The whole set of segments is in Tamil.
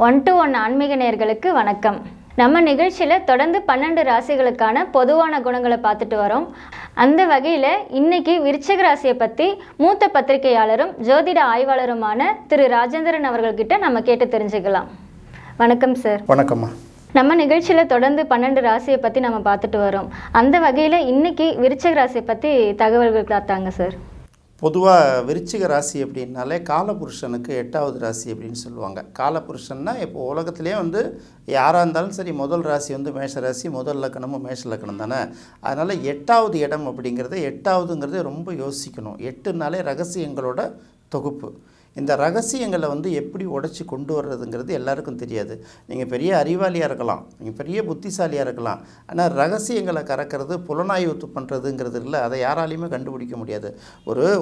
ஒன் டு ஒன் ஆன்மீக நேயர்களுக்கு வணக்கம். நம்ம நிகழ்ச்சியில் தொடர்ந்து 12 ராசிகளுக்கான பொதுவான குணங்களை பார்த்துட்டு வரோம். அந்த வகையில் இன்னைக்கு விருச்சிக ராசியை பற்றி மூத்த பத்திரிகையாளரும் ஜோதிட ஆய்வாளருமான திரு ராஜேந்திரன் அவர்கள்கிட்ட நம்ம கேட்டு தெரிஞ்சுக்கலாம். வணக்கம் சார். வணக்கம்மா. நம்ம நிகழ்ச்சியில் தொடர்ந்து 12 ராசியை பற்றி நம்ம பார்த்துட்டு வரோம். அந்த வகையில் இன்னைக்கு விருச்சிக ராசியை பற்றி தகவல்கள் பார்த்தாங்க சார். பொதுவாக விருச்சிக ராசி அப்படின்னாலே காலபுருஷனுக்கு 8வது ராசி அப்படின்னு சொல்லுவாங்க. காலபுருஷன்னா இப்போ உலகத்திலே யாராக இருந்தாலும் சரி, முதல் ராசி மேஷ ராசி, முதல் லக்கணமும் மேஷ லக்கணம் தானே. அதனால் 8வது இடம் அப்படிங்கிறது 8வதுங்கிறது ரொம்ப யோசிக்கணும். 8னாலே ரகசியங்களோட தொகுப்பு. இந்த ரகசியங்களை எப்படி உடைச்சி கொண்டு வர்றதுங்கிறது எல்லாருக்கும் தெரியாது. நீங்கள் பெரிய அறிவாளியாக இருக்கலாம், நீங்கள் பெரிய புத்திசாலியாக இருக்கலாம், ஆனால் ரகசியங்களை கறக்கிறது, புலனாய்வு பண்ணுறதுங்கிறது இல்லை, அதை யாராலையுமே கண்டுபிடிக்க முடியாது.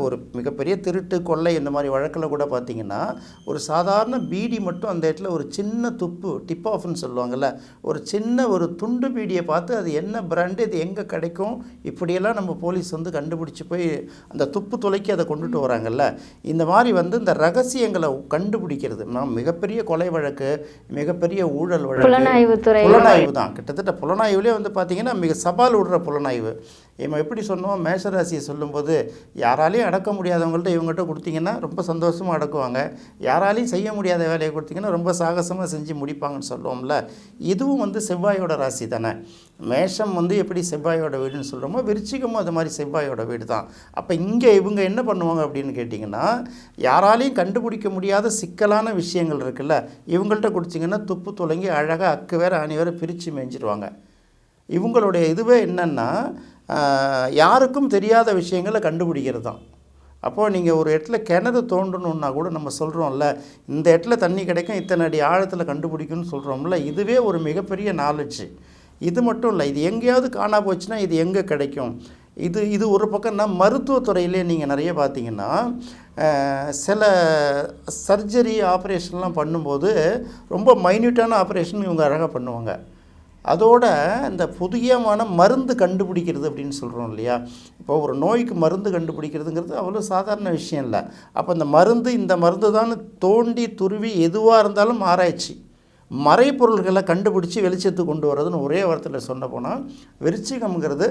ஒரு மிகப்பெரிய திருட்டு, கொள்ளை இந்த மாதிரி வழக்கில் கூட பார்த்திங்கன்னா ஒரு சாதாரண பீடி மட்டும் அந்த இடத்துல ஒரு சின்ன துப்பு, டிப் ஆஃப்னு சொல்லுவாங்கள்ல, ஒரு சின்ன ஒரு துண்டு பீடியை பார்த்து அது என்ன பிராண்டு, இது எங்கே கிடைக்கும், இப்படியெல்லாம் நம்ம போலீஸ் கண்டுபிடிச்சி போய் அந்த துப்பு துளைக்கி அதை கொண்டுட்டு வராங்கல்ல. இந்த மாதிரி இந்த ரகசியங்களை கண்டுபிடிக்கிறது. மிகப்பெரிய கொலை வழக்கு, மிகப்பெரிய ஊழல் வழக்கு, புலனாய்வு தான். கிட்டத்தட்ட புலனாய்வுலேயே பார்த்தீங்கன்னா மிக சவால் விடுற புலனாய்வு. இவன் எப்படி சொன்னோம், மேஷராசியை சொல்லும்போது யாராலையும் அடக்க முடியாதவங்கள்ட்ட இவங்ககிட்ட கொடுத்தீங்கன்னா ரொம்ப சந்தோஷமாக அடக்குவாங்க, யாராலையும் செய்ய முடியாத வேலையை கொடுத்தீங்கன்னா ரொம்ப சாகசமாக செஞ்சு முடிப்பாங்கன்னு சொல்லுவோம்ல. இதுவும் செவ்வாயோட ராசி தானே. மேஷம் எப்படி செவ்வாயோட வீடுன்னு சொல்கிறோமோ, விருச்சிகமும் அது மாதிரி செவ்வாயோட வீடு தான். அப்போ இங்கே இவங்க என்ன பண்ணுவாங்க அப்படின்னு கேட்டிங்கன்னா, யாராலையும் கண்டுபிடிக்க முடியாத சிக்கலான விஷயங்கள் இருக்குல்ல, இவங்கள்ட்ட கொடுத்தீங்கன்னா துப்பு துளங்கி அழகாக அக்கு வேறு ஆணி வேறு பிரித்து மேய்ஞ்சிருவாங்க. இவங்களுடைய இதுவே என்னென்னா, யாருக்கும் தெரியாத விஷயங்களை கண்டுபிடிக்கிறது தான். அப்போது நீங்கள் ஒரு இடத்துல கிணறு தோண்டணுன்னா கூட நம்ம சொல்கிறோம்ல, இந்த இடத்துல தண்ணி கிடைக்கும், இத்தனை அடி ஆழத்தில் கண்டுபிடிக்கும்னு சொல்கிறோம்ல, இதுவே ஒரு மிகப்பெரிய நாலேஜ். இது மட்டும் இல்லை, இது எங்கேயாவது காணா போச்சுன்னா இது எங்கே கிடைக்கும். இது ஒரு பக்கம்னா மருத்துவத்துறையிலே நீங்கள் நிறைய பார்த்தீங்கன்னா சில சர்ஜரி ஆப்ரேஷன்லாம் பண்ணும்போது ரொம்ப மைன்யூட்டான ஆப்ரேஷன் இவங்க அழகாக பண்ணுவாங்க. அதோட இந்த புதியமான மருந்து கண்டுபிடிக்கிறது அப்படின்னு சொல்கிறோம் இல்லையா. இப்போ ஒரு நோய்க்கு மருந்து கண்டுபிடிக்கிறதுங்கிறது அவ்வளோ சாதாரண விஷயம் இல்லை. அப்போ இந்த மருந்து தான் தோண்டி துருவி எதுவாக இருந்தாலும் ஆராய்ச்சி, மறைப்பொருள்களை கண்டுபிடிச்சி வெளிச்சத்துக்கு கொண்டு வர்றதுன்னு ஒரே வார்த்தையில் சொன்ன போனால், விருச்சிகம்ங்கிறது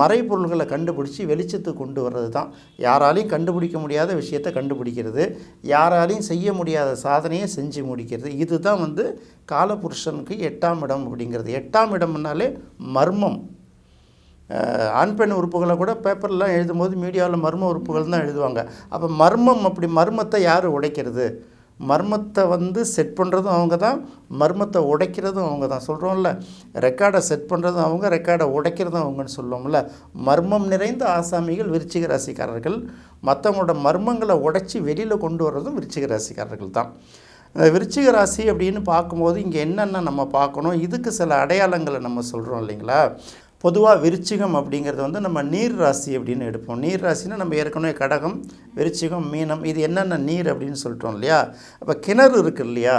மறைப்பொருள்களை கண்டுபிடிச்சி வெளிச்சத்துக்கு கொண்டு வர்றது தான். யாராலையும் கண்டுபிடிக்க முடியாத விஷயத்தை கண்டுபிடிக்கிறது, யாராலையும் செய்ய முடியாத சாதனையை செஞ்சு முடிக்கிறது. இதுதான் காலபுருஷனுக்கு 8ஆம் இடம் அப்படிங்கிறது. 8ஆம் இடம்னாலே மர்மம். ஆண் பெண் உறுப்புகளை கூட பேப்பர்லாம் எழுதும்போது மீடியாவில் மர்ம உறுப்புகள் தான் எழுதுவாங்க. அப்போ மர்மம், அப்படி மர்மத்தை யார் உடைக்கிறது? மர்மத்தை செட் பண்ணுறதும் அவங்க தான், மர்மத்தை உடைக்கிறதும் அவங்க தான். சொல்கிறோம்ல, ரெக்கார்டை செட் பண்ணுறதும் அவங்க, ரெக்கார்டை உடைக்கிறதும் அவங்கன்னு சொல்லுவோம்ல. மர்மம் நிறைந்த ஆசாமிகள் விருச்சிக ராசிக்காரர்கள். மற்றவங்களோட மர்மங்களை உடைச்சி வெளியில் கொண்டு வர்றதும் விருச்சிக ராசிக்காரர்கள் தான். விருச்சிக ராசி அப்படின்னு பார்க்கும்போது இங்கே என்னென்ன நம்ம பார்க்கணும், இதுக்கு சில அடையாளங்களை நம்ம சொல்கிறோம் இல்லைங்களா. பொதுவாக விருச்சிகம் அப்படிங்கிறது நம்ம நீர் ராசி அப்படின்னு எடுப்போம். நீர் ராசினா நம்ம ஏற்கனவே கடகம், விருச்சிகம், மீனம், இது என்னென்ன நீர் அப்படின்னு சொல்லிட்டோம் இல்லையா. அப்போ கிணறு இருக்குது இல்லையா,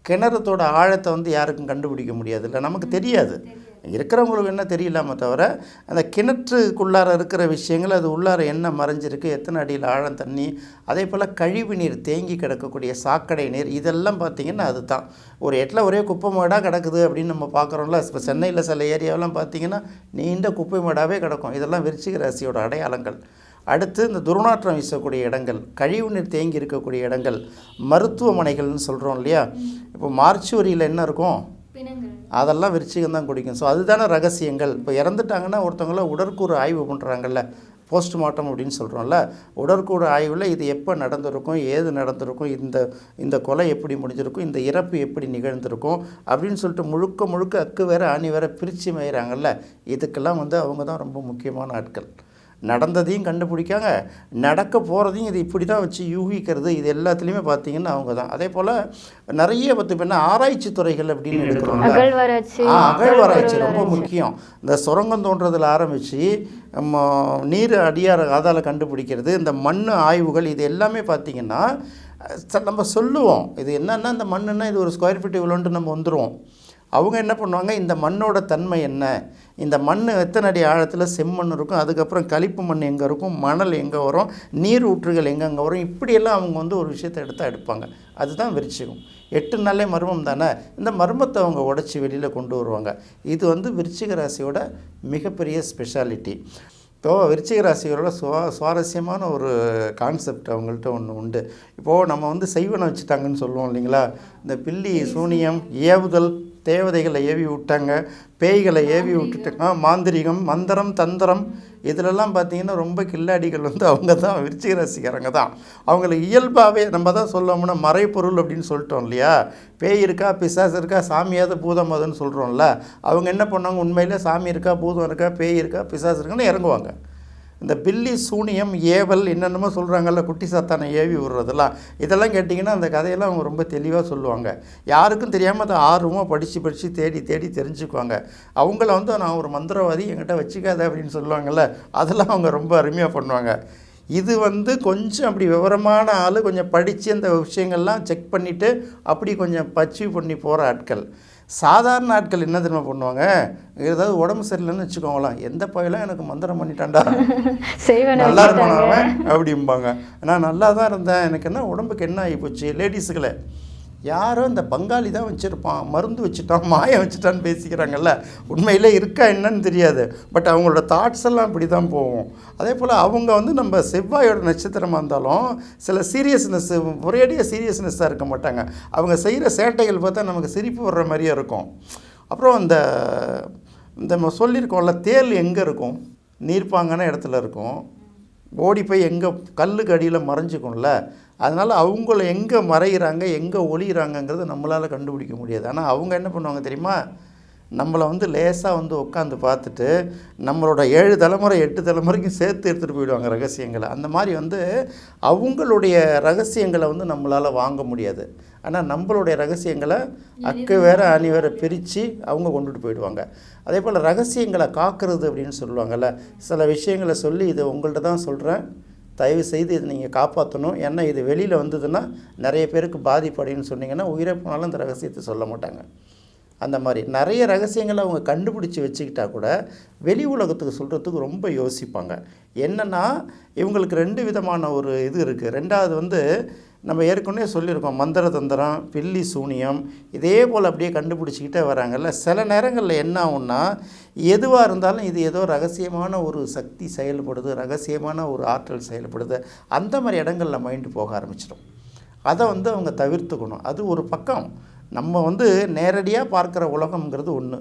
கிணறத்தோட ஆழத்தை யாருக்கும் கண்டுபிடிக்க முடியாது, இல்லை நமக்கு தெரியாது, இருக்கிறவங்களுக்கு என்ன தெரியலாமே தவிர அந்த கிணற்றுக்குள்ளார இருக்கிற விஷயங்கள், அது உள்ளார என்ன மறைஞ்சிருக்கு, எத்தனை அடியில் ஆழம் தண்ணி, அதே போல் கழிவு நீர் தேங்கி கிடக்கக்கூடிய சாக்கடை நீர், இதெல்லாம் பார்த்திங்கன்னா அது தான். ஒரு இடத்துல ஒரே குப்பை மேடாக கிடக்குது அப்படின்னு நம்ம பார்க்குறோம்ல. இப்போ சென்னையில் சில ஏரியாவெல்லாம் பார்த்திங்கன்னா நீண்ட குப்பை மேடாகவே கிடக்கும். இதெல்லாம் விருச்சிக ராசியோட அடையாளங்கள். அடுத்து இந்த துர்நாற்றம் வீசக்கூடிய இடங்கள், கழிவு நீர் தேங்கி இருக்கக்கூடிய இடங்கள், மருத்துவமனைகள்னு சொல்கிறோம் இல்லையா. இப்போ மார்ச்சுவரியில் என்ன இருக்கும், அதெல்லாம் விருச்சிகம் தான் குடிக்கும். ஸோ அதுதானே ரகசியங்கள். இப்போ இறந்துட்டாங்கன்னா ஒருத்தவங்கள உடற்கூறு ஆய்வு பண்ணுறாங்கல்ல, போஸ்ட்மார்ட்டம் அப்படின்னு சொல்கிறோம்ல. உடற்கூறு ஆய்வில் இது எப்போ நடந்திருக்கும், ஏது நடந்திருக்கும், இந்த கொலை எப்படி முடிஞ்சிருக்கும், இந்த இறப்பு எப்படி நிகழ்ந்திருக்கும் அப்படின்னு சொல்லிட்டு முழுக்க அக்கு வேறு ஆணி வேறு பிரித்து மேயிறாங்கல்ல. இதுக்கெல்லாம் அவங்க தான் ரொம்ப முக்கியமான ஆட்கள். நடந்ததையும் கண்டுபிடிக்காங்க, நடக்க போகிறதையும் இது இப்படி தான் வச்சு யூகிக்கிறது, இது எல்லாத்துலேயுமே பார்த்திங்கன்னா அவங்க தான். அதே போல் நிறைய பார்த்திங்கன்னா ஆராய்ச்சி துறைகள் அப்படின்னு எடுக்கிறோம். அகழ்வாராய்ச்சி ரொம்ப முக்கியம். இந்த சுரங்கம் தோன்றதில் ஆரம்பித்து நீர் அதால் கண்டுபிடிக்கிறது, இந்த மண் ஆய்வுகள், இது எல்லாமே பார்த்திங்கன்னா நம்ம சொல்லுவோம் இது என்னென்னா, இந்த மண்ணுன்னா இது ஒரு ஸ்கொயர் ஃபீட் இவ்வளோன்ட்டு நம்ம வந்துடுவோம். அவங்க என்ன பண்ணுவாங்க, இந்த மண்ணோட தன்மை என்ன, இந்த மண் எத்தனை அடி ஆழத்தில் செம்மண் இருக்கும், அதுக்கப்புறம் களிப்பு மண் எங்கே இருக்கும், மணல் எங்கே வரும், நீர் ஊற்றுகள் எங்கெங்கே வரும், இப்படியெல்லாம் அவங்க வந்து ஒரு விஷயத்தை எடுப்பாங்க. அதுதான் விருச்சிகம். 8 நாளே மர்மம் தானே. இந்த மர்மத்தை அவங்க உடச்சி வெளியில் கொண்டு வருவாங்க. இது வந்து விருச்சிக ராசியோட மிகப்பெரிய ஸ்பெஷாலிட்டி. இப்போது விருச்சிக ராசிகளோட சுவாரஸ்யமான ஒரு கான்செப்ட் அவங்கள்ட்ட ஒன்று உண்டு. இப்போது நம்ம வந்து செய்வனை வச்சுட்டாங்கன்னு சொல்லுவோம் இல்லைங்களா, இந்த பில்லி சூனியம் ஏவுதல், தேவதைகளை ஏவி விட்டாங்க, பேய்களை ஏவி விட்டுட்டாங்க, மாந்திரிகம், மந்திரம், தந்திரம், இதிலெல்லாம் பார்த்திங்கன்னா ரொம்ப கில்லாடிகள் வந்து அவங்க தான், விருச்சிக ராசிக்காரங்க தான். அவங்களுக்கு இயல்பாகவே நம்ம தான் சொல்லோம்னா மறைப்பொருள் அப்படின்னு சொல்லிட்டோம் இல்லையா, பேய் இருக்கா, பிசாசு இருக்கா, சாமியாவது பூதம் அதுன்னு சொல்கிறோம்ல, அவங்க என்ன பண்ணுவாங்க, உண்மையில் சாமி இருக்கா, பூதம் இருக்கா, பேய் இருக்கா, பிசாசு இருக்கான்னு இறங்குவாங்க. இந்த பில்லி சூனியம் ஏவல் என்னென்னமோ சொல்கிறாங்கல்ல, குட்டி சாத்தானை ஏவி விடுறதெல்லாம், இதெல்லாம் கேட்டிங்கன்னா அந்த கதையெல்லாம் அவங்க ரொம்ப தெளிவாக சொல்லுவாங்க. யாருக்கும் தெரியாமல் அதை ஆர்வமாக படித்து தேடி தெரிஞ்சுக்குவாங்க. அவங்கள வந்து நான் ஒரு மந்திரவாதி என்கிட்ட வச்சுக்காத அப்படின்னு சொல்லுவாங்கள்ல, அதெல்லாம் அவங்க ரொம்ப அருமையாக பண்ணுவாங்க. இது வந்து கொஞ்சம் அப்படி விவரமான ஆள், கொஞ்சம் படித்து அந்த விஷயங்கள்லாம் செக் பண்ணிவிட்டு அப்படி கொஞ்சம் பச்சீவ் பண்ணி போகிற ஆட்கள். சாதாரண ஆட்கள் என்ன தெரியுமா பண்ணுவாங்க, ஏதாவது உடம்பு சரியில்லைன்னு வச்சுக்கோங்களாம், எந்த பையெல்லாம் எனக்கு மந்திரம் பண்ணிட்டான்டா, நல்லா இருப்பான் அவன் அப்படிம்பாங்க. நான் நல்லா தான் இருந்தேன், எனக்கு என்ன உடம்புக்கு என்ன ஆகி போச்சு. லேடிஸுகளை யாரோ இந்த பங்காளி தான் வச்சுருப்பான், மருந்து வச்சுட்டான், மாயம் வச்சுட்டான்னு பேசிக்கிறாங்கல்ல, உண்மையிலே இருக்கா என்னன்னு தெரியாது. பட் அவங்களோட தாட்ஸ் எல்லாம் இப்படி தான் போகும். அதே போல் அவங்க வந்து நம்ம செவ்வாயோட நட்சத்திரமாக இருந்தாலும் சில சீரியஸ்னஸ், ஒரேடியாக சீரியஸ்னஸ்ஸாக இருக்க மாட்டாங்க. அவங்க செய்கிற சேட்டைகள் பார்த்தா நமக்கு சிரிப்பு வர்ற மாதிரியே இருக்கும். அப்புறம் இந்த நம்ம சொல்லியிருக்கோம்ல, தேல் எங்கே இருக்கும், நீர்ப்பாங்கான இடத்துல இருக்கும், ஓடி போய் எங்கே கல்லுக்கு அடியில் மறைஞ்சிக்கும்ல, அதனால் அவங்கள எங்கே மறைகிறாங்க, எங்கே ஒளிகிறாங்கங்கிறது நம்மளால் கண்டுபிடிக்க முடியாது. ஆனால் அவங்க என்ன பண்ணுவாங்க தெரியுமா, நம்மளை வந்து லேசாக வந்து உட்காந்து பார்த்துட்டு நம்மளோட 7 தலைமுறை 8 தலைமுறைக்கும் சேர்த்து எடுத்துகிட்டு போயிடுவாங்க ரகசியங்களை. அந்த மாதிரி வந்து அவங்களுடைய ரகசியங்களை வந்து நம்மளால் வாங்க முடியாது. ஆனால் நம்மளுடைய ரகசியங்களை அக்கு வேறு அணி வேறு பிரித்து அவங்க கொண்டுட்டு போயிடுவாங்க. அதே போல் ரகசியங்களை காக்கிறது அப்படின்னு சொல்லுவாங்கள்ல, சில விஷயங்களை சொல்லி இது உங்கள்கிட்ட தான் சொல்கிறேன், தயவு செய்து இது நீங்கள் காப்பாற்றணும், ஏன்னா இது வெளியில் வந்ததுன்னா நிறைய பேருக்கு பாதிப்படைன்னு சொன்னீங்கன்னா உயிரை போனாலும் அந்த ரகசியத்தை சொல்ல மாட்டாங்க. அந்த மாதிரி நிறைய ரகசியங்களை அவங்க கண்டுபிடிச்சி வச்சுக்கிட்டா கூட வெளி உலகத்துக்கு சொல்கிறதுக்கு ரொம்ப யோசிப்பாங்க. என்னென்னா இவங்களுக்கு 2 விதமான ஒரு இது இருக்குது. ரெண்டாவது வந்து நம்ம ஏற்கனவே சொல்லியிருக்கோம், மந்திர தந்திரம், பில்லி சூனியம், இதே போல் அப்படியே கண்டுபிடிச்சிக்கிட்டே வராங்கல்ல. சில நேரங்களில் என்ன ஆகும்னா, எதுவாக இருந்தாலும் இது ஏதோ ரகசியமான ஒரு சக்தி செயல்படுது, ரகசியமான ஒரு ஆற்றல் செயல்படுது, அந்த மாதிரி இடங்களில் மைண்டு போக ஆரம்பிச்சிடும். அதை வந்து அவங்க தவிர்த்துக்கணும். அது ஒரு பக்கம். நம்ம வந்து நேரடியாக பார்க்குற உலகங்கிறது ஒன்று,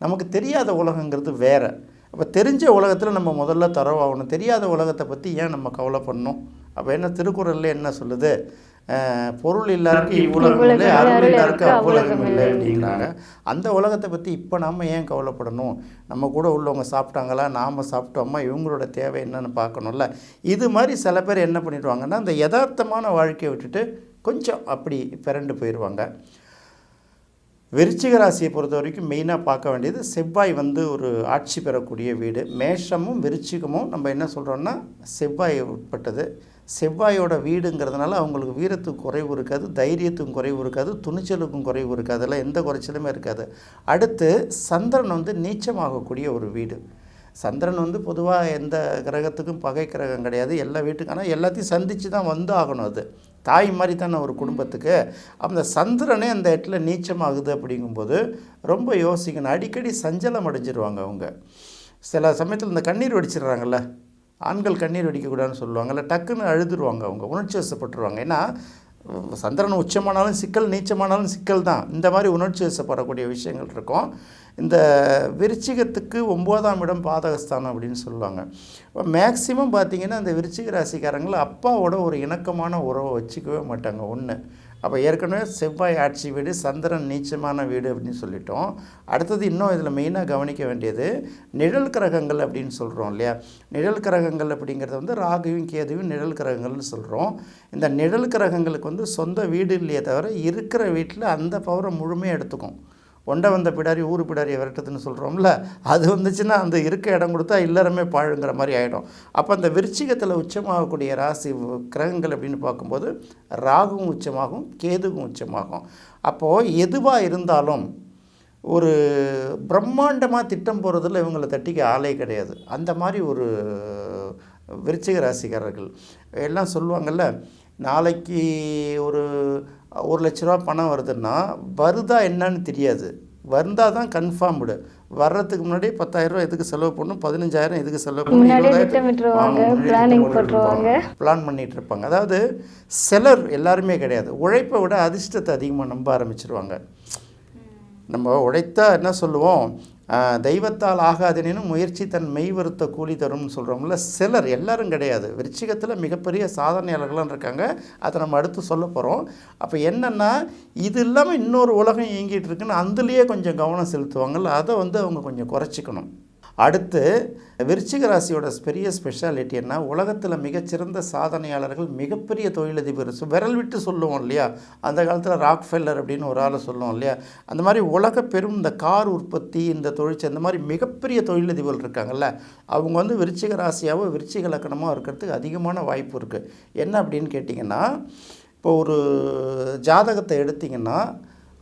நமக்கு தெரியாத உலகங்கிறது வேறு. அப்போ தெரிஞ்ச உலகத்தில் நம்ம முதல்ல தரவாகணும். தெரியாத உலகத்தை பற்றி ஏன் நம்ம கவலை பண்ணணும்? அப்போ என்ன திருக்குறளில் என்ன சொல்லுது, பொருள் இல்லாருக்கு இவ்வுலகம் இல்லை, அருள் இல்லாருக்கு அவ்வுலகம் இல்லை அப்படிங்கிறாங்க. அந்த உலகத்தை பற்றி இப்போ நாம் ஏன் கவலைப்படணும்? நம்ம கூட உள்ளவங்க சாப்பிட்டாங்களா, நாம் சாப்பிட்டோமா, இவங்களோட தேவை என்னன்னு பார்க்கணும்ல. இது மாதிரி சில பேர் என்ன பண்ணிடுவாங்கன்னா, அந்த யதார்த்தமான வாழ்க்கையை விட்டுட்டு கொஞ்சம் அப்படி பிறண்டு போயிடுவாங்க. விருச்சிக ராசியை பொறுத்த வரைக்கும் மெயினாக பார்க்க வேண்டியது, செவ்வாய் வந்து ஒரு ஆட்சி பெறக்கூடிய வீடு. மேஷமும் விருச்சிகமும் நம்ம என்ன சொல்கிறோன்னா செவ்வாய் உட்பட்டது. செவ்வாயோட வீடுங்கிறதுனால அவங்களுக்கு வீரத்துக்கு குறைவு இருக்காது, தைரியத்துக்கும் குறைவு இருக்காது, துணிச்சலுக்கும் குறைவு இருக்காது, அதெல்லாம் எந்த குறைச்சலுமே இருக்காது. அடுத்து சந்திரன் வந்து நீச்சமாகக்கூடிய ஒரு வீடு. சந்திரன் வந்து பொதுவாக எந்த கிரகத்துக்கும் பகை கிரகம் கிடையாது, எல்லா வீட்டுக்கும். ஆனால் எல்லாத்தையும் சந்தித்து தான் வந்து ஆகணும். அது தாய் மாதிரி தானே ஒரு குடும்பத்துக்கு. அந்த சந்திரனே அந்த இடத்துல நீச்சமாகுது அப்படிங்கும்போது ரொம்ப யோசிக்கணும். அடிக்கடி சஞ்சலம் அடைஞ்சிருவாங்க அவங்க. சில சமயத்தில் இந்த கண்ணீர் வடிச்சிடுறாங்கல்ல, ஆண்கள் கண்ணீர் வடிக்கக்கூடாதுன்னு சொல்லுவாங்கல்ல, டக்குன்னு அழுதுருவாங்க அவங்க, உணர்ச்சி வசப்பட்டுருவாங்க. ஏன்னா சந்திரன் உச்சமானாலும் சிக்கல், நீச்சமானாலும் சிக்கல் தான். இந்த மாதிரி உணர்ச்சி வசப்படக்கூடிய விஷயங்கள் இருக்கும். இந்த விருச்சிகத்துக்கு 9ஆம் இடம் பாதகஸ்தானம் அப்படின்னு சொல்லுவாங்க. இப்போ மேக்சிமம் பார்த்திங்கன்னா இந்த விருச்சிக ராசிக்காரங்களை அப்பாவோட ஒரு இணக்கமான உறவை வச்சுக்கவே மாட்டாங்க. ஒன்று, அப்போ ஏற்கனவே செவ்வாய் ஆட்சி வீடு, சந்திரன் நீச்சமான வீடு அப்படின்னு சொல்லிட்டோம். அடுத்தது இன்னும் இதில் மெயினாக கவனிக்க வேண்டியது நிழல் கிரகங்கள் அப்படின்னு சொல்கிறோம் இல்லையா. நிழல் கிரகங்கள் அப்படிங்கிறது வந்து ராகுவும் கேதுவும் நிழல் கிரகங்கள்னு சொல்கிறோம். இந்த நிழல் கிரகங்களுக்கு வந்து சொந்த வீடு இல்லையே தவிர இருக்கிற வீட்டில் அந்த பவரை முழுமையாக எடுத்துக்கும். ஒண்டை வந்த பிடாரி ஊர் பிடாரியை விரட்டுதுன்னு சொல்கிறோம்ல, அது வந்துச்சுன்னா அந்த இருக்க இடம் கொடுத்தா இல்லறமே பாழுங்கிற மாதிரி ஆகிடும். அப்போ அந்த விருச்சிகத்தில் உச்சமாகக்கூடிய ராசி கிரகங்கள் அப்படின்னு பார்க்கும்போது ராகுவும் உச்சமாகும், கேதுவும் உச்சமாகும். அப்போது எதுவாக இருந்தாலும் ஒரு பிரம்மாண்டமாக திட்டம் போகிறதுல இவங்களை தட்டிக்க ஆளே கிடையாது. அந்த மாதிரி ஒரு விருச்சிக ராசிக்காரர்கள் எல்லாம் சொல்லுவாங்கள்ல, நாளைக்கு ஒரு 1,00,000 ரூபா பணம் வருதுன்னா வருதா என்னன்னு தெரியாது, வந்தால் தான் கன்ஃபார்ம்டு. வர்றதுக்கு முன்னாடி 10,000 ரூபா எதுக்கு செலவு பண்ணணும், 15,000 எதுக்கு செலவு பண்ணணும், பிளான் பண்ணிகிட்டு இருப்பாங்க. அதாவது சிலர் எல்லாருமே கிடையாது, உழைப்பை விட அதிர்ஷ்டத்தை அதிகமாக நம்ப ஆரம்பிச்சிருவாங்க. நம்ம உழைத்தா என்ன சொல்லுவோம், தெய்வத்தால் ஆகாதெனினும் முயற்சி தன் மெய் வருத்த கூலி தரும்னு சொல்கிறோம்ல. சிலர், எல்லாரும் கிடையாது. விருச்சிகத்தில் மிகப்பெரிய சாதனையாளர்களாக இருக்காங்க, அதை நம்ம அடுத்து சொல்ல போகிறோம். அப்போ என்னென்னா, இது இல்லாமல் இன்னொரு உலகம் இயங்கிட்டு இருக்குன்னு அதுலேயே கொஞ்சம் கவனம் செலுத்துவாங்கள்ல, அதை அவங்க கொஞ்சம் குறைச்சிக்கணும். அடுத்து விருச்சிக ராசியோட பெரிய ஸ்பெஷாலிட்டி என்ன, உலகத்தில் மிகச்சிறந்த சாதனையாளர்கள், மிகப்பெரிய தொழிலதிபர், விரல் விட்டு சொல்லுவோம் இல்லையா, அந்த காலத்தில் ராக்ஃபெல்லர் அப்படின்னு ஒரு ஆளை சொல்லுவோம் இல்லையா, அந்த மாதிரி உலக பெரும் இந்த கார் உற்பத்தி, இந்த தொழிற்சை, இந்த மாதிரி மிகப்பெரிய தொழிலதிபர்கள் இருக்காங்கல்ல, அவங்க விருச்சிக ராசியாவோ விருச்சிக லக்கணமோ இருக்கிறதுக்கு அதிகமான வாய்ப்பு இருக்குது. என்ன அப்படின்னு கேட்டிங்கன்னா, இப்போ ஒரு ஜாதகத்தை எடுத்திங்கன்னா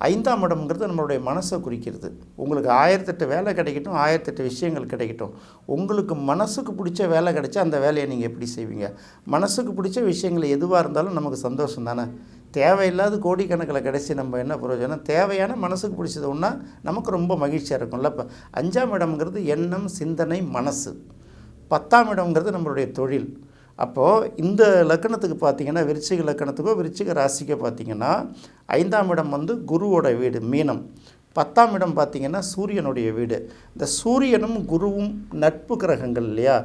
5ஆம் இடம்ங்கிறது நம்மளுடைய மனசை குறிக்கிறது. உங்களுக்கு 1008 வேலை கிடைக்கட்டும், 1008 விஷயங்கள் கிடைக்கட்டும், உங்களுக்கு மனசுக்கு பிடிச்ச வேலை கிடைச்சா அந்த வேலையை நீங்கள் எப்படி செய்வீங்க? மனசுக்கு பிடிச்ச விஷயங்கள் எதுவாக இருந்தாலும் நமக்கு சந்தோஷம் தானே. தேவையில்லாத கோடிக்கணக்கில் கிடைச்சி நம்ம என்ன பிரயோஜனம்? தேவையான மனசுக்கு பிடிச்சது ஒன்றா நமக்கு ரொம்ப மகிழ்ச்சியாக இருக்கும்ல. இப்போ 5ஆம் இடம்ங்கிறது எண்ணம், சிந்தனை, மனசு. 10ஆம் இடம்ங்கிறது நம்மளுடைய தொழில். அப்போது இந்த லக்கணத்துக்கு பார்த்திங்கன்னா, விருச்சிக லக்கணத்துக்கோ விருச்சிக ராசிக்கோ பார்த்திங்கன்னா 5ஆம் இடம் குருவோட வீடு மீனம், 10ஆம் இடம் பார்த்திங்கன்னா சூரியனுடைய வீடு. இந்த சூரியனும் குருவும் நட்பு கிரகங்கள் இல்லையா,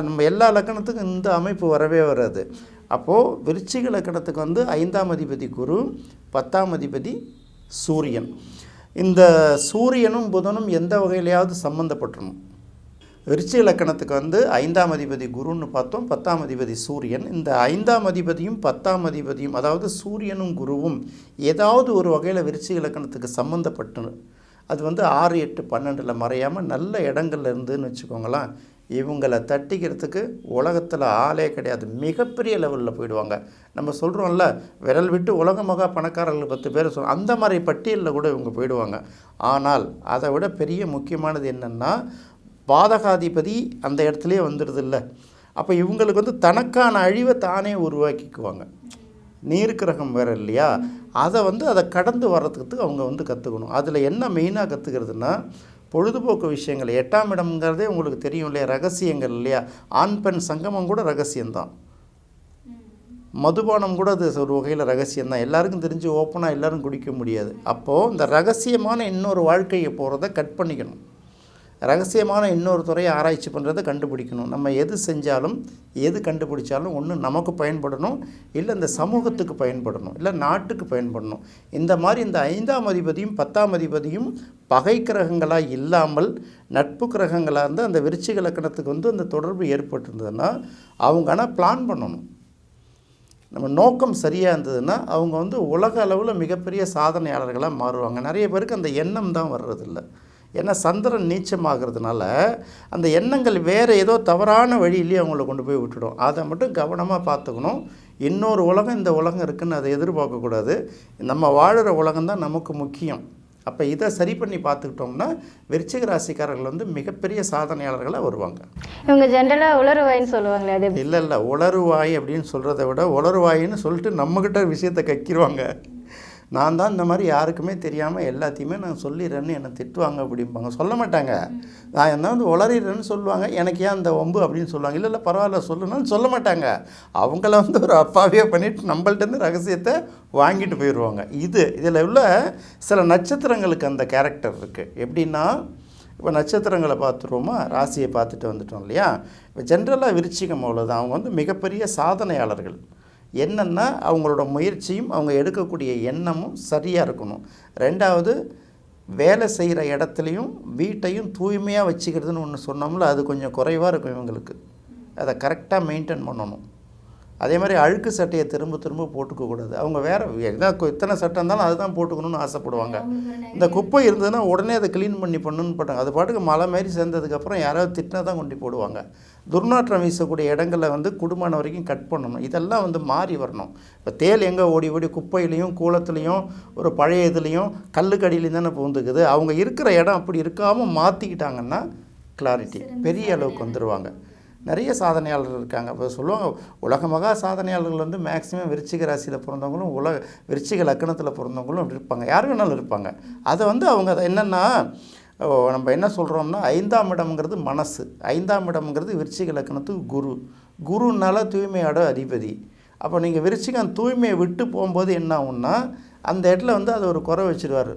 நம்ம எல்லா லக்கணத்துக்கும் இந்த அமைப்பு வரவே வராது. அப்போது விருச்சிக லக்கணத்துக்கு 5ஆம் அதிபதி குரு, 10ஆம் அதிபதி சூரியன். இந்த சூரியனும் புதனும் எந்த வகையிலையாவது சம்மந்தப்பட்டுரும். விருச்சிக லக்கணத்துக்கு 5ஆம் அதிபதி குருன்னு பார்த்தோம், 10ஆம் அதிபதி சூரியன். இந்த 5ஆம் அதிபதியும் 10ஆம் அதிபதியும், அதாவது சூரியனும் குருவும் ஏதாவது ஒரு வகையில் விருச்சிக லக்கணத்துக்கு சம்மந்தப்பட்டு அது 6, 8, 12 மறையாமல் நல்ல இடங்கள்ல இருந்துன்னு வச்சுக்கோங்களேன், இவங்களை தட்டிக்கிறதுக்கு உலகத்தில் ஆளே கிடையாது. மிகப்பெரிய லெவலில் போயிடுவாங்க. நம்ம சொல்கிறோம்ல, விரல் விட்டு உலக மகா பணக்காரர்கள் 10 பேர் சொல்கிறோம், அந்த மாதிரி பட்டியலில் கூட இவங்க போயிடுவாங்க. ஆனால் அதை விட பெரிய முக்கியமானது என்னென்னா, பாதகாதிபதி அந்த இடத்துலையே வந்துடுதில்ல. அப்போ இவங்களுக்கு தனக்கான அழிவை தானே உருவாக்கிக்குவாங்க. நீர் கிரகம் வேறு இல்லையா, அதை அதை கடந்து வர்றதுக்கு அவங்க கற்றுக்கணும். அதில் என்ன மெயினாக கற்றுக்கிறதுனா, பொழுதுபோக்கு விஷயங்கள். 8ஆம் இடம்ங்கிறதே உங்களுக்கு தெரியும் இல்லையா, ரகசியங்கள் இல்லையா, ஆண் பெண் சங்கமம் கூட ரகசியம்தான், மதுபானம் கூட அது ஒரு வகையில் ரகசியம்தான். எல்லாருக்கும் தெரிஞ்சு ஓப்பனாக எல்லோரும் குடிக்க முடியாது. அப்போது இந்த ரகசியமான இன்னொரு வாழ்க்கையை போகிறத கட் பண்ணிக்கணும். ரகசியமான இன்னொரு துறையை ஆராய்ச்சி பண்ணுறதை கண்டுபிடிக்கணும். நம்ம எது செஞ்சாலும் எது கண்டுபிடிச்சாலும் ஒன்று நமக்கு பயன்படணும், இல்லை இந்த சமூகத்துக்கு பயன்படணும், இல்லை நாட்டுக்கு பயன்படணும். இந்த மாதிரி இந்த 5ஆம் அதிபதியும் 10ஆம் அதிபதியும் பகை கிரகங்களாக இல்லாமல் நட்பு கிரகங்களாக இருந்தால் அந்த விருச்சிக லக்கணத்துக்கு அந்த தொடர்பு ஏற்பட்டிருந்ததுன்னா அவங்க ஆனால் பிளான் பண்ணணும். நம்ம நோக்கம் சரியாக இருந்ததுன்னா அவங்க உலக அளவில் மிகப்பெரிய சாதனையாளர்களாக மாறுவாங்க. நிறைய பேருக்கு அந்த எண்ணம் தான் வர்றதில்லை. ஏன்னா சந்திரன் நீச்சமாகிறதுனால அந்த எண்ணங்கள் வேறு ஏதோ தவறான வழியிலேயே அவங்கள கொண்டு போய் விட்டுடும். அதை மட்டும் கவனமாக பார்த்துக்கணும். இன்னொரு உலகம் இந்த உலகம் இருக்குதுன்னு அதை எதிர்பார்க்கக்கூடாது. நம்ம வாழ்கிற உலகம் தான் நமக்கு முக்கியம். அப்போ இதை சரி பண்ணி பார்த்துக்கிட்டோம்னா விருச்சிக ராசிக்காரர்கள் மிகப்பெரிய சாதனையாளர்களாக வருவாங்க. இவங்க ஜென்ரலாக உளறுவாயின்னு சொல்லுவாங்களே, அது இல்லை உளறுவாய் அப்படின்னு சொல்கிறத விட உளறுவாயின்னு சொல்லிட்டு நம்மக்கிட்ட விஷயத்தை கக்கிடுவாங்க. நான் தான் இந்த மாதிரி யாருக்குமே தெரியாமல் எல்லாத்தையுமே நான் சொல்லிடுறேன்னு என்னை திட்டுவாங்க அப்படிம்பாங்க. சொல்ல மாட்டாங்க, நான் என்ன உளறிடுறேன்னு சொல்லுவாங்க. எனக்கு ஏன் அந்த வம்பு அப்படின்னு சொல்லுவாங்க. இல்லை பரவாயில்ல சொல்லணும்னு சொல்ல மாட்டாங்க. அவங்கள ஒரு அப்பாவியாக பண்ணிவிட்டு நம்மள்டேருந்து ரகசியத்தை வாங்கிட்டு போயிடுவாங்க. இதில் உள்ள சில நட்சத்திரங்களுக்கு அந்த கேரக்டர் இருக்குது. எப்படின்னா, இப்போ நட்சத்திரங்களை பார்த்துருவோமா, ராசியை பார்த்துட்டு வந்துட்டோம் இல்லையா. இப்போ ஜென்ரலாக விருச்சிகம் அவ்வளோதான். அவங்க மிகப்பெரிய சாதனையாளர்கள். என்னென்னா அவங்களோட முயற்சியும் அவங்க எடுக்கக்கூடிய எண்ணமும் சரியாக இருக்கணும். ரெண்டாவது, வேலை செய்கிற இடத்துலையும் வீட்டையும் தூய்மையாக வச்சுக்கிறதுன்னு ஒன்று சொன்னோம்ல, அது கொஞ்சம் குறைவாக இருக்கும் இவங்களுக்கு. அதை கரெக்டாக மெயின்டைன் பண்ணணும். அதே மாதிரி அழுக்கு சட்டையை திரும்ப திரும்ப போட்டுக்கக்கூடாது. அவங்க வேறு இத்தனை சட்டை இருந்தாலும் அதுதான் போட்டுக்கணும்னு ஆசைப்படுவாங்க. இந்த குப்பை இருந்ததுன்னா உடனே அதை க்ளீன் பண்ணணும்னு போட்டாங்க. அது பாட்டுக்கு மலை மாரி சேர்ந்ததுக்கப்புறம் யாராவது திட்டினா தான் கொண்டு போடுவாங்க. துர்நாற்றம் வீசக்கூடிய இடங்களை வந்து குடும்பம் வரைக்கும் கட் பண்ணணும். இதெல்லாம் வந்து மாறி வரணும். இப்போ தேல் எங்கே ஓடி ஓடி குப்பையிலையும் கூலத்துலேயும் ஒரு பழைய இதுலேயும் கல்லுக்கடியிலையும் தானே பூந்துக்குது. அவங்க இருக்கிற இடம் அப்படி இருக்காமல் மாற்றிக்கிட்டாங்கன்னா கிளாரிட்டி பெரிய அளவுக்கு வந்துடுவாங்க. நிறைய சாதனையாளர்கள் இருக்காங்க. இப்போ சொல்லுவாங்க உலக மகா சாதனையாளர்கள் வந்து மேக்ஸிமம் விருச்சிக ராசியில் பிறந்தவங்களும் விருச்சிக லக்கணத்தில் பிறந்தவங்களும் அப்படி இருப்பாங்க. யார் வேணாலும் இருப்பாங்க. அதை வந்து அவங்க என்னென்னா நம்ம என்ன சொல்கிறோம்னா 5ஆம் இடம்ங்கிறது மனசு, 5ஆம் இடம்ங்கிறது விருச்சிக லக்கணத்துக்கு குருனால தூய்மையோட அதிபதி. அப்போ நீங்கள் விருச்சிகம் தூய்மையை விட்டு போகும்போது என்ன ஆகும்னா அந்த இடத்துல வந்து அதை ஒரு குறை வச்சுருவார்.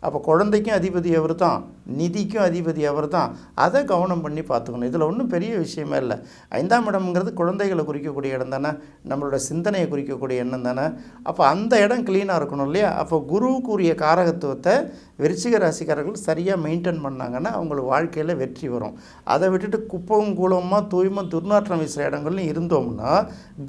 அப்போ குழந்தைக்கும் அதிபதி அவர் தான், நிதிக்கும் அதிபதி அவர் தான். அதை கவனம் பண்ணி பார்த்துக்கணும். இதில் ஒன்றும் பெரிய விஷயமே இல்லை. 5ஆம் இடம்ங்கிறது குழந்தைகளை குறிக்கக்கூடிய இடம் தானே, நம்மளோட சிந்தனையை குறிக்கக்கூடிய எண்ணம் தானே. அப்போ அந்த இடம் க்ளீனாக இருக்கணும் இல்லையா. அப்போ குருவுக்குரிய காரகத்துவத்தை விருச்சிக ராசிக்காரர்கள் சரியாக மெயின்டைன் பண்ணாங்கன்னா அவங்களுக்கு வாழ்க்கையில் வெற்றி வரும். அதை விட்டுட்டு குப்பவும் கூலமாக தூய்மை துர்நாற்றம் வீசுகிற இடங்கள்லையும் இருந்தோம்னா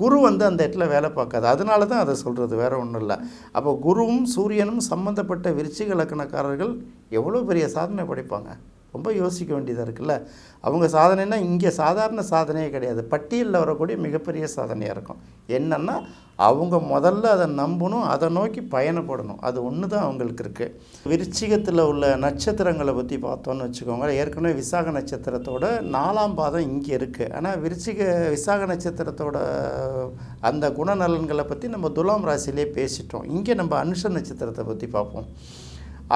குரு வந்து அந்த இடத்துல வேலை பார்க்காது. அதனால தான் அதை சொல்கிறது, வேறு ஒன்றும் இல்லை. அப்போ குருவும் சூரியனும் சம்மந்தப்பட்ட விருச்சிக லக்கணக்காரர்கள் எவ்வளோ பெரிய சாதனை படைப்பாங்க. ரொம்ப யோசிக்க வேண்டியதாக இருக்குல்ல. அவங்க சாதனைனா இங்கே சாதாரண சாதனையே கிடையாது, பட்டியலில் வரக்கூடிய மிகப்பெரிய சாதனையாக இருக்கும். என்னென்னா அவங்க முதல்ல அதை நம்பணும், அதை நோக்கி பயணப்படணும். அது ஒன்று தான் அவங்களுக்கு இருக்குது. விருச்சிகத்தில் உள்ள நட்சத்திரங்களை பற்றி பார்த்தோன்னு வச்சுக்கோங்க. ஏற்கனவே விசாக நட்சத்திரத்தோட 4ஆம் பாதம் இங்கே இருக்குது. ஆனால் விசாக நட்சத்திரத்தோட அந்த குணநலன்களை பற்றி நம்ம துலாம் ராசியிலே பேசிட்டோம். இங்கே நம்ம அனுஷ நட்சத்திரத்தை பற்றி பார்ப்போம்.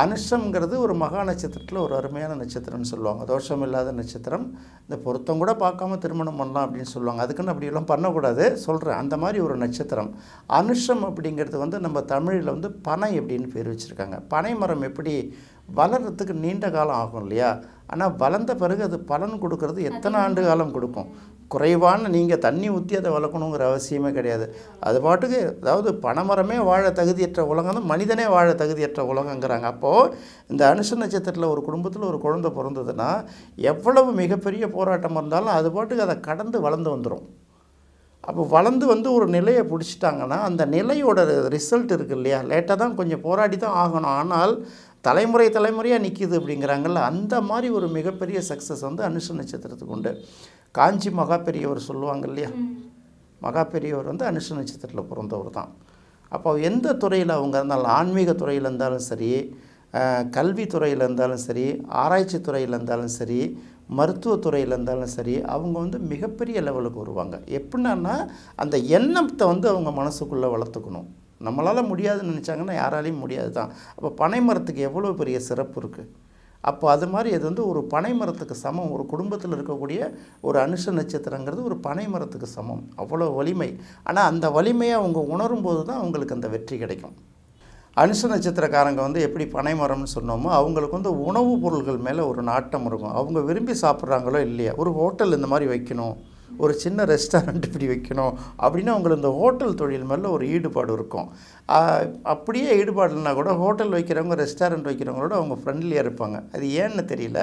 அனுஷம்ங்கிறது ஒரு மகா நட்சத்திரத்தில் ஒரு அருமையான நட்சத்திரம்னு சொல்லுவாங்க. தோஷம் இல்லாத நட்சத்திரம். இந்த பொருத்தம் கூட பார்க்காம திருமணம் பண்ணலாம் அப்படின்னு சொல்லுவாங்க. அதுக்குன்னு அப்படியெல்லாம் பண்ணக்கூடாது சொல்கிறேன். அந்த மாதிரி ஒரு நட்சத்திரம் அனுஷம் அப்படிங்கிறது வந்து நம்ம தமிழில் வந்து பனை அப்படின்னு பேர் வச்சுருக்காங்க. பனை மரம் எப்படி வளர்கிறதுக்கு நீண்ட காலம் ஆகும் இல்லையா, ஆனால் வளர்ந்த பிறகு அது பலன் கொடுக்கறது எத்தனை ஆண்டு காலம் கொடுக்கும். குறைவான நீங்கள் தண்ணி ஊற்றி அதை வளர்க்கணுங்கிற அவசியமே கிடையாது. அது பாட்டுக்கு, அதாவது பனைமரமே வாழ தகுதியற்ற உலகம் தான் மனிதனே வாழ தகுதியற்ற உலகங்கிறாங்க. அப்போது இந்த அனுஷ நட்சத்திரத்தில் ஒரு குடும்பத்தில் ஒரு குழந்தை பிறந்ததுன்னா எவ்வளவு மிகப்பெரிய போராட்டம் இருந்தாலும் அது பாட்டுக்கு அதை கடந்து வளர்ந்து வந்துடும். அப்போ வளர்ந்து வந்து ஒரு நிலையை பிடிச்சிட்டாங்கன்னா அந்த நிலையோட ரிசல்ட் இருக்குது இல்லையா, லேட்டாக தான் கொஞ்சம் போராடி தான் ஆகணும், ஆனால் தலைமுறையாக நிற்கிது அப்படிங்கிறாங்கல்ல. அந்த மாதிரி ஒரு மிகப்பெரிய சக்ஸஸ் வந்து அனுஷ நட்சத்திரத்துக்கு உண்டு. காஞ்சி மகா பெரியவர் சொல்லுவாங்க இல்லையா, மகா பெரியவர் வந்து அனுஷ நட்சத்திரத்தில் பிறந்தவர் தான். அப்போ எந்த துறையில் அவங்க இருந்தாலும், ஆன்மீக துறையில் இருந்தாலும் சரி, கல்வித்துறையில் இருந்தாலும் சரி, ஆராய்ச்சி துறையில் இருந்தாலும் சரி, மருத்துவத்துறையில் இருந்தாலும் சரி, அவங்க வந்து மிகப்பெரிய லெவலுக்கு வருவாங்க. எப்படின்னா அந்த எண்ணத்தை வந்து அவங்க மனசுக்குள்ளே வளர்த்துக்கணும். நம்மளால் முடியாதுன்னு நினச்சாங்கன்னா யாராலையும் முடியாது தான். அப்போ பனை மரத்துக்கு எவ்வளோ பெரிய சிறப்பு இருக்குது. அப்போ அது மாதிரி அது வந்து ஒரு பனை மரத்துக்கு சமம். ஒரு குடும்பத்தில் இருக்கக்கூடிய ஒரு அனுஷ நட்சத்திரங்கிறது ஒரு பனை மரத்துக்கு சமம், அவ்வளோ வலிமை. ஆனால் அந்த வலிமையை அவங்க உணரும் போது தான் அவங்களுக்கு அந்த வெற்றி கிடைக்கும். அனுஷ நட்சத்திரக்காரங்க வந்து எப்படி பனை மரம்னு சொன்னோமோ அவங்களுக்கு வந்து உணவுப் பொருள்கள் மேலே ஒரு நாட்டம் இருக்கும். அவங்க விரும்பி சாப்பிட்றாங்களோ இல்லையா, ஒரு ஹோட்டல் இந்த மாதிரி வைக்கணும், ஒரு சின்ன ரெஸ்டாரண்ட் இப்படி வைக்கணும் அப்படின்னு அவங்களுக்கு இந்த ஹோட்டல் தொழில் மேலே ஒரு ஈடுபாடு இருக்கும். அப்படியே ஈடுபாடு இல்லைனா கூட ஹோட்டல் வைக்கிறவங்க ரெஸ்டாரண்ட் வைக்கிறவங்களோட அவங்க ஃப்ரெண்ட்லியாக இருப்பாங்க. அது ஏன்னு தெரியல.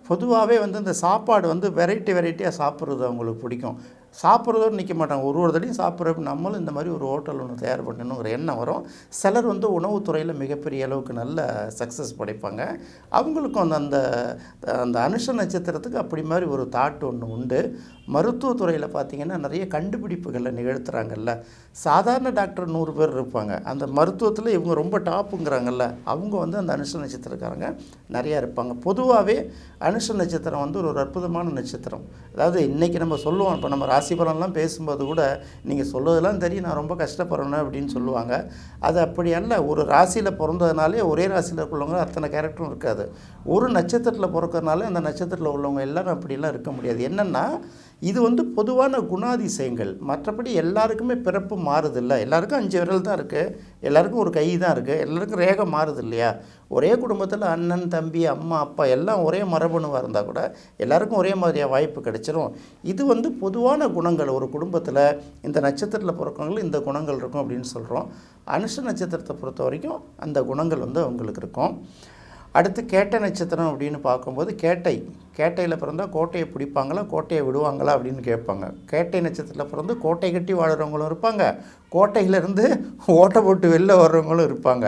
பொதுவாகவே வந்து இந்த சாப்பாடு வந்து வெரைட்டியாக சாப்பிட்றது அவங்களுக்கு பிடிக்கும். சாப்பிட்றதோடு நிற்க மாட்டாங்க. ஒரு தடையும் சாப்பிட்றப்ப நம்மளும் இந்த மாதிரி ஒரு ஹோட்டல் ஒன்று தயார் பண்ணணுங்கிற எண்ணம் வரும். சிலர் வந்து உணவுத்துறையில் மிகப்பெரிய அளவுக்கு நல்ல சக்ஸஸ் படைப்பாங்க. அவங்களுக்கும் அந்த அந்த அனுஷ நட்சத்திரத்துக்கு அப்படி மாதிரி ஒரு தாட் ஒன்று உண்டு. மருத்துவத்துறையில் பார்த்திங்கன்னா நிறைய கண்டுபிடிப்புகளை நிகழ்த்துறாங்கல்ல. சாதாரண டாக்டர் 100 பேர் இருப்பாங்க, அந்த மருத்துவத்தில் இவங்க ரொம்ப டாப்புங்கிறாங்கல்ல, அவங்க வந்து அந்த அனுஷ நட்சத்திரக்காரங்க நிறையா இருப்பாங்க. பொதுவாகவே அனுஷ நட்சத்திரம் வந்து ஒரு அற்புதமான நட்சத்திரம். அதாவது இன்றைக்கி நம்ம சொல்லுவோம், இப்போ நம்ம ராசி பலன்லாம் பேசும்போது கூட நீங்கள் சொல்வதெல்லாம் தெரியும், நான் ரொம்ப கஷ்டப்படுறேன் அப்படின்னு சொல்லுவாங்க. அது அப்படி அல்ல. ஒரு ராசியில் பிறந்ததுனாலே ஒரே ராசியில் உள்ளவங்க அத்தனை கேரக்டரும் இருக்காது. ஒரு நட்சத்திரத்தில் பிறக்கிறதுனால அந்த நட்சத்திரத்தில் உள்ளவங்க எல்லோரும் அப்படிலாம் இருக்க முடியாது. என்னென்னா இது வந்து பொதுவான குணாதிசயங்கள். மற்றபடி எல்லாருக்குமே பிறப்பு மாறுது இல்லை. எல்லாருக்கும் 5 விரல் தான் இருக்குது, எல்லாருக்கும் ஒரு கை தான் இருக்குது, எல்லாருக்கும் ரேகை மாறுது இல்லையா. ஒரே குடும்பத்தில் அண்ணன் தம்பி அம்மா அப்பா எல்லாம் ஒரே மரபணுவாக இருந்தால் கூட எல்லாருக்கும் ஒரே மாதிரியாக வாய்ப்பு கிடைச்சிரும். இது வந்து பொதுவான குணங்கள். ஒரு குடும்பத்தில் இந்த நட்சத்திரத்தில் பிறக்கவங்களும் இந்த குணங்கள் இருக்கும் அப்படின்னு சொல்கிறோம். அனுஷ நட்சத்திரத்தை பொறுத்த வரைக்கும் அந்த குணங்கள் வந்து அவங்களுக்கு இருக்கும். அடுத்து கேட்டை நட்சத்திரம் அப்படின்னு பார்க்கும்போது கேட்டையில் பிறந்தால் கோட்டையை பிடிப்பாங்களா கோட்டையை விடுவாங்களா அப்படின்னு கேட்பாங்க. கேட்டை நட்சத்திரத்தில் பிறந்து கோட்டை கட்டி வாழ்கிறவங்களும் இருப்பாங்க, கோட்டையிலேருந்து ஓட்டை போட்டு வெளில வர்றவங்களும் இருப்பாங்க.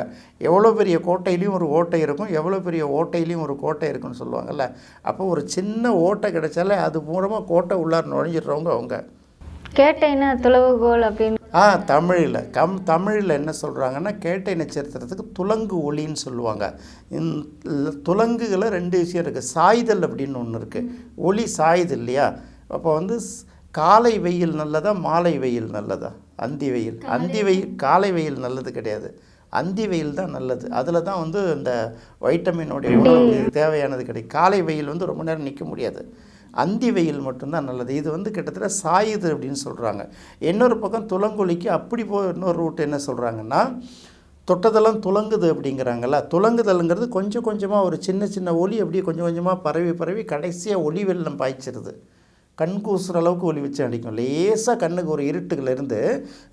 எவ்வளோ பெரிய கோட்டையிலையும் ஒரு ஓட்டை இருக்கும், எவ்வளோ பெரிய ஓட்டையிலையும் ஒரு கோட்டை இருக்குன்னு சொல்லுவாங்கள்ல. அப்போ ஒரு சின்ன ஓட்டை கிடைச்சாலே அது மூலமாக கோட்டை உள்ளார் நுழைஞ்சிடுறவங்க அவங்க. கேட்டைன்னா துளவுகோல் அப்படின்னு தமிழில் என்ன சொல்கிறாங்கன்னா கேட்டை நட்சத்திரத்துக்கு துலங்கு ஒளின்னு சொல்லுவாங்க. துலங்குகளை 2 விஷயம் இருக்குது. சாய்தல் அப்படின்னு ஒன்று இருக்குது, ஒளி சாயுது இல்லையா. அப்போ வந்து காலை வெயில் நல்லதா மாலை வெயில் நல்லதா? அந்தி வெயில் காலை வெயில் நல்லது கிடையாது, அந்தி வெயில் தான் நல்லது. அதில் தான் வந்து இந்த வைட்டமினோடைய உணவு தேவையானது கிடைக்கும். காலை வெயில் வந்து ரொம்ப நேரம் நிற்க முடியாது, அந்தி வெயில் மட்டும்தான் நல்லது. இது வந்து கிட்டத்தட்ட சாயுது அப்படின்னு சொல்கிறாங்க. இன்னொரு பக்கம் துலங்கொலிக்கு அப்படி இன்னொரு ரூட் என்ன சொல்கிறாங்கன்னா தொட்டதெல்லாம் துலங்குது அப்படிங்கிறாங்கல்ல. துலங்குதல்ங்கிறது கொஞ்சம் கொஞ்சமாக ஒரு சின்ன சின்ன ஒளி அப்படியே கொஞ்சம் கொஞ்சமாக பரவி கடைசியாக ஒளி வெள்ளம் பாய்ச்சிருது. கண் கூசுகிற அளவுக்கு ஒளி வச்சு அடிக்கும். லேசாக கண்ணுக்கு ஒரு இருட்டுலேருந்து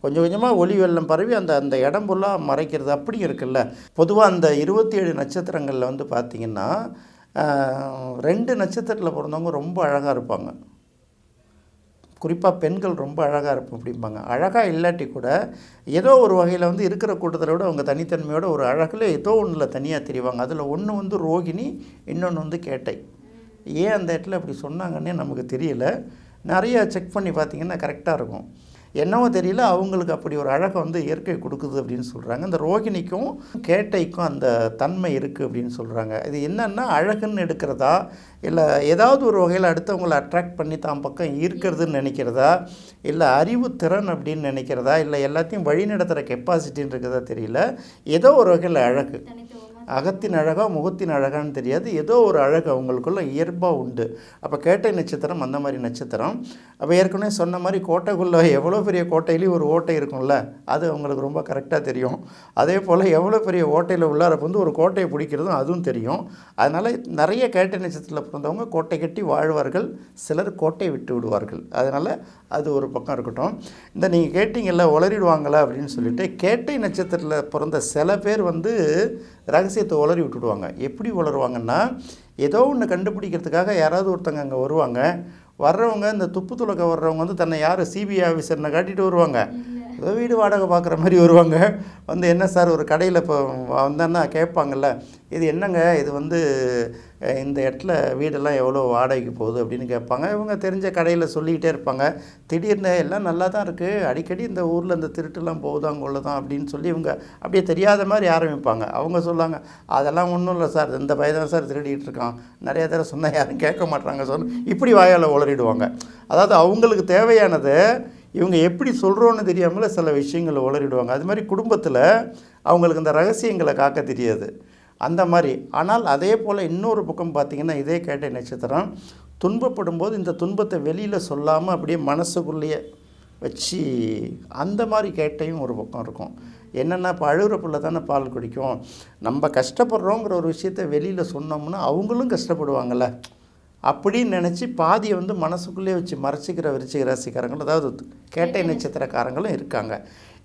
கொஞ்சம் கொஞ்சமாக ஒளி வெள்ளம் பரவி அந்த இடம் ஃபுல்லாக மறைக்கிறது அப்படி இருக்குல்ல. பொதுவாக அந்த 27 நட்சத்திரங்களில் வந்து பார்த்திங்கன்னா 2 நட்சத்திரத்தில் பிறந்தவங்க ரொம்ப அழகாக இருப்பாங்க. குறிப்பாக பெண்கள் ரொம்ப அழகாக இருப்போம் அப்படிம்பாங்க. அழகாக இல்லாட்டி கூட ஏதோ ஒரு வகையில் வந்து இருக்கிற கூட்டத்தை விட அவங்க தனித்தன்மையோட ஒரு அழகில் ஏதோ ஒன்றில் தனியாக தெரிவாங்க. அதில் ஒன்று வந்து ரோகிணி, இன்னொன்று வந்து கேட்டை. ஏன் அந்த இடத்துல அப்படி சொன்னாங்கன்னே நமக்கு தெரியல. நிறைய செக் பண்ணி பார்த்திங்கன்னா கரெக்டாக இருக்கும். என்னவோ தெரியல, அவங்களுக்கு அப்படி ஒரு அழகை வந்து இயற்கை கொடுக்குது அப்படின்னு சொல்கிறாங்க. இந்த ரோகிணிக்கும் கேட்டைக்கும் அந்த தன்மை இருக்குது அப்படின்னு சொல்கிறாங்க. இது என்னென்னா அழகுன்னு எடுக்கிறதா, இல்லை ஏதாவது ஒரு வகையில் அடுத்தவங்களை அட்ராக்ட் பண்ணி தான் பக்கம் ஈர்க்கிறதுன்னு நினைக்கிறதா, இல்லை அறிவு திறன் அப்படின்னு நினைக்கிறதா, இல்லை எல்லாத்தையும் வழி நடத்துகிற கெப்பாசிட்டின்னு இருக்கிறதா தெரியல. ஏதோ ஒரு வகையில் அழகு, அகத்தின் அழகா முகத்தின் அழகான்னு தெரியாது, ஏதோ ஒரு அழகு அவங்களுக்குள்ள இயல்பாக உண்டு. அப்போ கேட்டை நட்சத்திரம் அந்த மாதிரி நட்சத்திரம். அப்போ ஏற்கனவே சொன்ன மாதிரி கோட்டைக்குள்ளே எவ்வளோ பெரிய கோட்டையிலையும் ஒரு ஓட்டை இருக்கும்ல, அது அவங்களுக்கு ரொம்ப கரெக்டாக தெரியும். அதே போல் எவ்வளோ பெரிய ஓட்டையில் உள்ளார வந்து ஒரு கோட்டையை பிடிக்கிறதும் அதுவும் தெரியும். அதனால் நிறைய கேட்டை நட்சத்திரத்தில் பிறந்தவங்க கோட்டை கட்டி வாழ்வார்கள், சிலர் கோட்டை விட்டு விடுவார்கள். அதனால் அது ஒரு பக்கம் இருக்கட்டும். இந்த நீங்கள் கேட்டிங்கல்ல உளறிடுவாங்களா அப்படின்னு சொல்லிட்டு, கேட்டை நட்சத்திரத்தில் பிறந்த சில பேர் வந்து ரகசியத்தை உளறி விட்டுடுவாங்க. எப்படி உளருவாங்கன்னா, ஏதோ ஒன்று கண்டுபிடிக்கிறதுக்காக யாராவது ஒருத்தங்க அங்கே வருவாங்க. வர்றவங்க இந்த துப்பு துளக்க வர்றவங்க வந்து தன்னை யார் சிபிஐ ஆஃபீஸர்னை காட்டிட்டு வருவாங்க. ஏதோ வீடு வாடகை பார்க்குற மாதிரி வருவாங்க. வந்து என்ன சார் ஒரு கடையில் இப்போ வந்தேன்னா கேட்பாங்கள்ல, இது என்னங்க இது வந்து இந்த இடத்துல வீடெல்லாம் எவ்வளோ வாடகைக்கு போகுது அப்படின்னு கேட்பாங்க. இவங்க தெரிஞ்ச கடையில் சொல்லிக்கிட்டே இருப்பாங்க. திடீர்னு எல்லாம் நல்லா தான் இருக்குது, அடிக்கடி இந்த ஊரில் இந்த திருட்டுலாம் போகுதான் கொள்ளதான் அப்படின்னு சொல்லி இவங்க அப்படியே தெரியாத மாதிரி ஆரம்பிப்பாங்க. அவங்க சொல்லுவாங்க, அதெல்லாம் ஒன்றும் இல்லை சார், இந்த பையன் தான் சார் திருடிகிட்டு இருக்கான், நிறைய தடவை சொன்னால் யாரும் கேட்க மாட்டாங்க இப்படி வாயால் உளறிடுவாங்க. அதாவது அவங்களுக்கு தேவையானதை இவங்க எப்படி சொல்கிறோன்னு தெரியாமல் சில விஷயங்களை உளறிடுவாங்க. அது மாதிரி குடும்பத்தில் அவங்களுக்கு இந்த ரகசியங்களை காக்க தெரியாது அந்த மாதிரி. ஆனால் அதே போல் இன்னொரு பக்கம் பார்த்திங்கன்னா இதே கேட்டை நட்சத்திரம் துன்பப்படும் போது இந்த துன்பத்தை வெளியில் சொல்லாமல் அப்படியே மனசுக்குள்ளேயே வச்சு அந்த மாதிரி கேட்டையும் ஒரு பக்கம் இருக்கும். என்னென்னா இப்போ அழுகிற பிள்ளை தானே பால் குடிக்கும். நம்ம கஷ்டப்படுறோங்கிற ஒரு விஷயத்தை வெளியில் சொன்னோம்னா அவங்களும் கஷ்டப்படுவாங்கள்ல அப்படின்னு நினச்சி பாதியை வந்து மனசுக்குள்ளே வச்சு மறைச்சிக்கிற விருச்சிக ராசிக்காரங்களும் அதாவது கேட்டை நட்சத்திரக்காரங்களும் இருக்காங்க.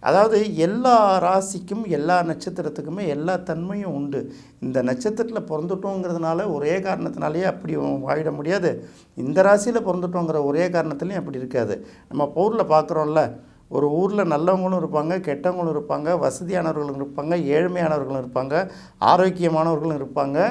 அதாவது எல்லா ராசிக்கும் எல்லா நட்சத்திரத்துக்குமே எல்லா தன்மையும் உண்டு. இந்த நட்சத்திரத்தில் பிறந்துட்டோங்கிறதுனால ஒரே காரணத்தினாலேயே அப்படி வாழிட முடியாது, இந்த ராசியில் பிறந்துட்டோங்கிற ஒரே காரணத்துலேயும் அப்படி இருக்காது. நம்ம ஊரில் பார்க்குறோம்ல, ஒரு ஊரில் நல்லவங்களும் இருப்பாங்க, கெட்டவங்களும் இருப்பாங்க, வசதியானவர்களும் இருப்பாங்க, ஏழ்மையானவர்களும் இருப்பாங்க, ஆரோக்கியமானவர்களும் இருப்பாங்க,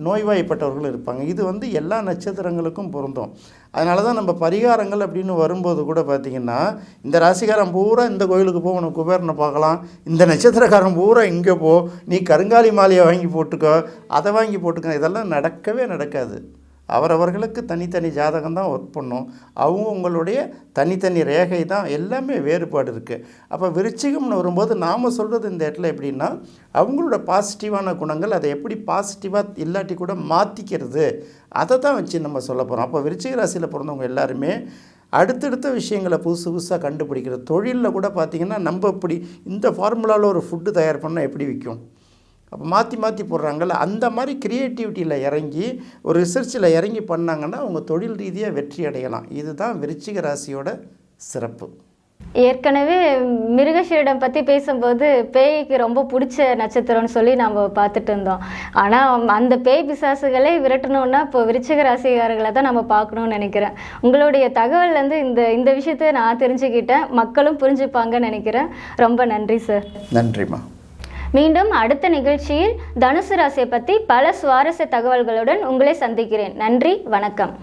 நோய்வாய்ப்பட்டவர்களும் இருப்பாங்க. இது வந்து எல்லா நட்சத்திரங்களுக்கும் பொருந்தும். அதனால தான் நம்ம பரிகாரங்கள் அப்படின்னு வரும்போது கூட பார்த்திங்கன்னா, இந்த ராசிக்காரன் பூரா இந்த கோயிலுக்கு போ உனக்கு குபேரனை பார்க்கலாம், இந்த நட்சத்திரக்காரன் பூரா இங்கே போ நீ கருங்காலி மாலையை வாங்கி போட்டுக்கோ, அதை வாங்கி போட்டுக்கோ, இதெல்லாம் நடக்கவே நடக்காது. அவரவர்களுக்கு தனித்தனி ஜாதகம் தான் ஒர்க் பண்ணும். அவங்களுடைய தனித்தனி ரேகை தான், எல்லாமே வேறுபாடு இருக்குது. அப்போ விருச்சிகம்னு வரும்போது நாம் சொல்கிறது இந்த இடத்துல எப்படின்னா, அவங்களோட பாசிட்டிவான குணங்கள் அதை எப்படி பாசிட்டிவாக இல்லாட்டி கூட மாற்றிக்கிறது, அதை தான் வச்சு நம்ம சொல்ல போகிறோம். அப்போ விருச்சிக ராசியில் பிறந்தவங்க எல்லாருமே அடுத்தடுத்த விஷயங்களை புதுசாக கண்டுபிடிக்கிறது. தொழிலில் கூட பார்த்திங்கன்னா, நம்ம இப்படி இந்த ஃபார்முலாவில் ஒரு ஃபுட்டு தயார் பண்ணால் எப்படி விற்கும், அப்போ மாற்றி போடுறாங்கள்ல, அந்த மாதிரி க்ரியேட்டிவிட்டியில் இறங்கி ஒரு ரிசர்ச்சில் இறங்கி பண்ணாங்கன்னா அவங்க தொழில் ரீதியாக வெற்றி அடையலாம். இதுதான் விருச்சிக ராசியோட சிறப்பு. ஏற்கனவே மிருகஷீரிடம் பற்றி பேசும்போது பேய்க்கு ரொம்ப பிடிச்ச நட்சத்திரம்னு சொல்லி நம்ம பார்த்துட்டு இருந்தோம். ஆனால் அந்த பேய் பிசாசுகளை விரட்டணும்னா இப்போ விருச்சிக ராசிக்காரர்களை தான் நம்ம பார்க்கணும்னு நினைக்கிறேன். உங்களுடைய தகவல்லேருந்து இந்த விஷயத்தை நான் தெரிஞ்சுக்கிட்டேன், மக்களும் புரிஞ்சுப்பாங்கன்னு நினைக்கிறேன். ரொம்ப நன்றி சார். நன்றிம்மா. மீண்டும் அடுத்த நிகழ்ச்சியில் தனுசு ராசியை பற்றி பல சுவாரஸ்ய தகவல்களுடன் உங்களை சந்திக்கிறேன். நன்றி, வணக்கம்.